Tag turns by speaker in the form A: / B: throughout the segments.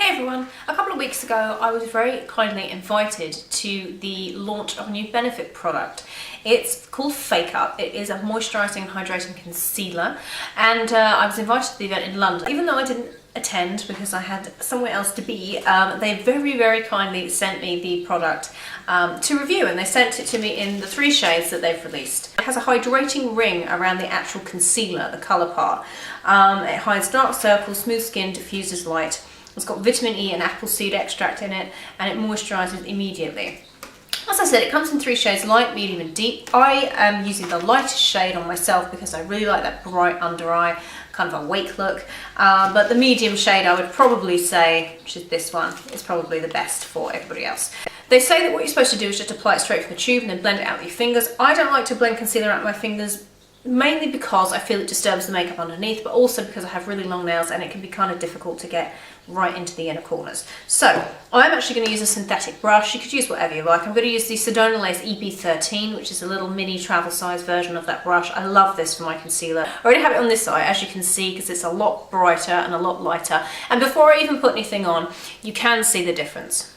A: Hey everyone! A couple of weeks ago I was very kindly invited to the launch of a new Benefit product. It's called FakeUp. It is a moisturising and hydrating concealer, and I was invited to the event in London. Even though I didn't attend because I had somewhere else to be, they very kindly sent me the product to review, and they sent it to me in the 3 shades that they've released. It has a hydrating ring around the actual concealer, the colour part. It hides dark circles, smooth skin, diffuses light. It's got vitamin E and apple seed extract in it, and it moisturises immediately. As I said, it comes in 3 shades, light, medium and deep. I am using the lightest shade on myself because I really like that bright under eye, kind of awake look. But the medium shade, I would probably say, which is this one, is probably the best for everybody else. They say that what you're supposed to do is just apply it straight from the tube and then blend it out with your fingers. I don't like to blend concealer out with my fingers, mainly because I feel it disturbs the makeup underneath, but also because I have really long nails and it can be kind of difficult to get right into the inner corners. So I'm actually going to use a synthetic brush. You could use whatever you like. I'm going to use the Sedona Lace EB13, which is a little mini travel size version of that brush. I love this for my concealer. I already have it on this side, as you can see, because it's a lot brighter and a lot lighter. And before I even put anything on, you can see the difference.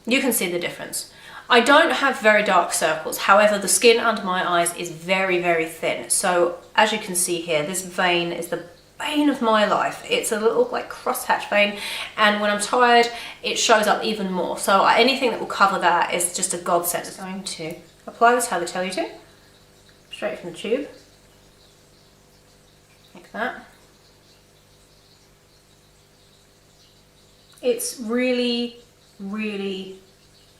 A: You can see the difference. I don't have very dark circles, however the skin under my eyes is very thin. So as you can see here, this vein is the bane of my life. It's a little like crosshatch vein, and when I'm tired it shows up even more. So anything that will cover that is just a godsend. I'm going to apply this how they tell you to, straight from the tube, like that. It's really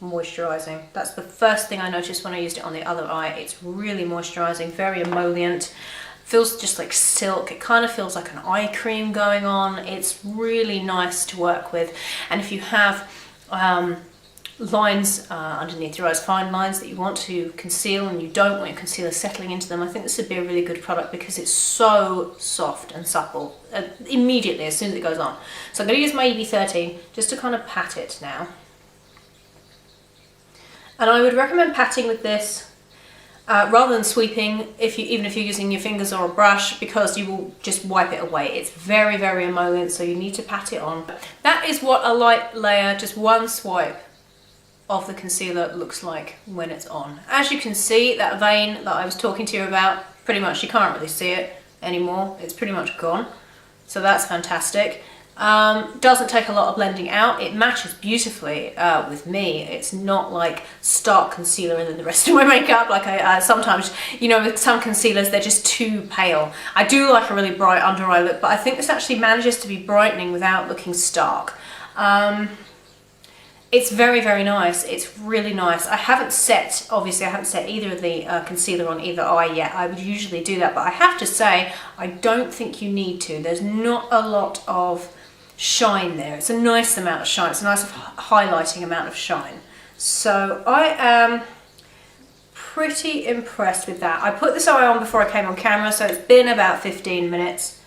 A: moisturising. That's the first thing I noticed when I used it on the other eye. It's really moisturising, very emollient, feels just like silk. It kind of feels like an eye cream going on. It's really nice to work with. And if you have lines underneath your eyes, fine lines that you want to conceal and you don't want your concealer settling into them, I think this would be a really good product because it's so soft and supple immediately as soon as it goes on. So I'm going to use my EB13 just to kind of pat it now. And I would recommend patting with this rather than sweeping, even if you're using your fingers or a brush, because you will just wipe it away. It's very emollient, so you need to pat it on. That is what a light layer, just one swipe of the concealer looks like when it's on. As you can see, that vein that I was talking to you about, pretty much you can't really see it anymore. It's pretty much gone. So that's fantastic. Doesn't take a lot of blending out. It matches beautifully with me. It's not like stark concealer and then the rest of my makeup. Like I sometimes, you know, with some concealers they're just too pale. I do like a really bright under eye look, but I think this actually manages to be brightening without looking stark. It's very nice. It's really nice. Obviously I haven't set either of the concealer on either eye yet. I would usually do that, but I have to say I don't think you need to. There's not a lot of shine there. It's a nice amount of shine. It's a nice highlighting amount of shine. So I am pretty impressed with that. I put this eye on before I came on camera, so it's been about 15 minutes.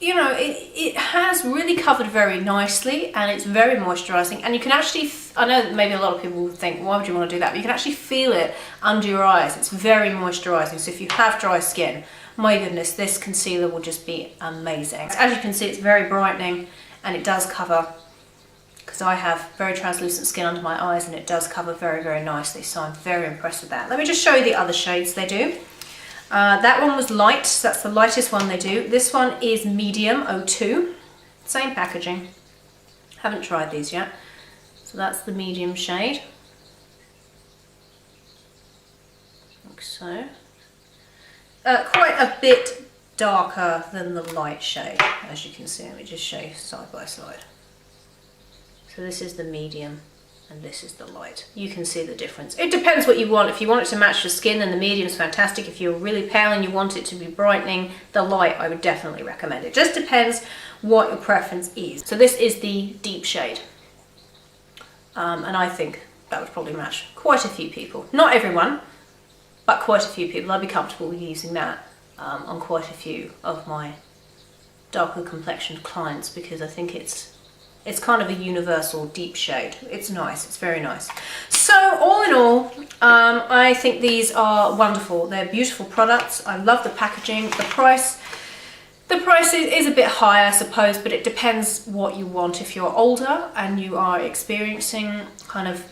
A: You know, it has really covered very nicely, and it's very moisturising, and you can actually, I know that maybe a lot of people would think, why would you want to do that, but you can actually feel it under your eyes. It's very moisturising, so if you have dry skin, my goodness, this concealer will just be amazing. As you can see, it's very brightening, and it does cover, because I have very translucent skin under my eyes, and it does cover very nicely, so I'm very impressed with that. Let me just show you the other shades they do. That one was light, so that's the lightest one they do. This one is medium 02, same packaging. Haven't tried these yet. So that's the medium shade, like so. Quite a bit darker than the light shade, as you can see. Let me just show you side by side. So this is the medium, and this is the light. You can see the difference. It depends what you want. If you want it to match your skin, then the medium is fantastic. If you're really pale and you want it to be brightening, the light I would definitely recommend. It just depends what your preference is. So this is the deep shade. And I think that would probably match quite a few people. Not everyone, but quite a few people. I'd be comfortable with using that on quite a few of my darker complexioned clients, because I think it's it's kind of a universal deep shade. It's nice, it's very nice. So all in all, I think these are wonderful. They're beautiful products. I love the packaging. The price is a bit high, I suppose, but it depends what you want. If you're older and you are experiencing kind of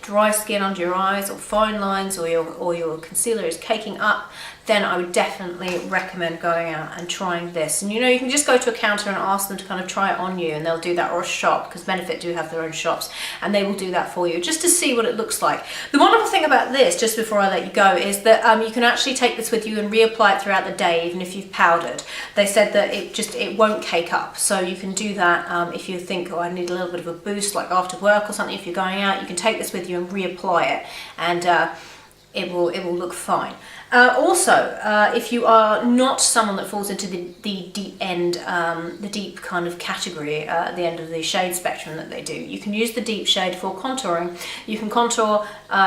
A: dry skin under your eyes or fine lines, or your concealer is caking up, then I would definitely recommend going out and trying this. And you know, you can just go to a counter and ask them to kind of try it on you, and they'll do that, or a shop, because Benefit do have their own shops, and they will do that for you just to see what it looks like. The wonderful thing about this, just before I let you go, is that you can actually take this with you and reapply it throughout the day, even if you've powdered. They said that it won't cake up, so you can do that if you think, oh, I need a little bit of a boost, like after work or something. If you're going out, you can take this with you and reapply it, and it will look fine. Also, if you are not someone that falls into the deep end, the deep kind of category, the end of the shade spectrum that they do, you can use the deep shade for contouring. You can contour,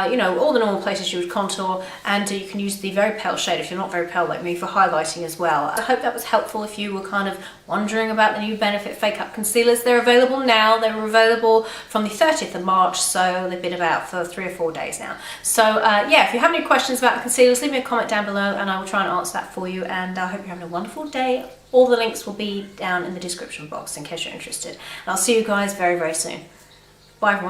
A: you know, all the normal places you would contour, and you can use the very pale shade if you're not very pale like me for highlighting as well. I hope that was helpful if you were kind of wondering about the new Benefit Fake Up concealers. They're available now. They were available from the 30th of March, so they've been about for 3 or 4 days now. So yeah, if you have any questions about the concealers, leave me a comment down below and I will try and answer that for you. And I hope you're having a wonderful day. All the links will be down in the description box in case you're interested. And I'll see you guys very, very soon. Bye everyone.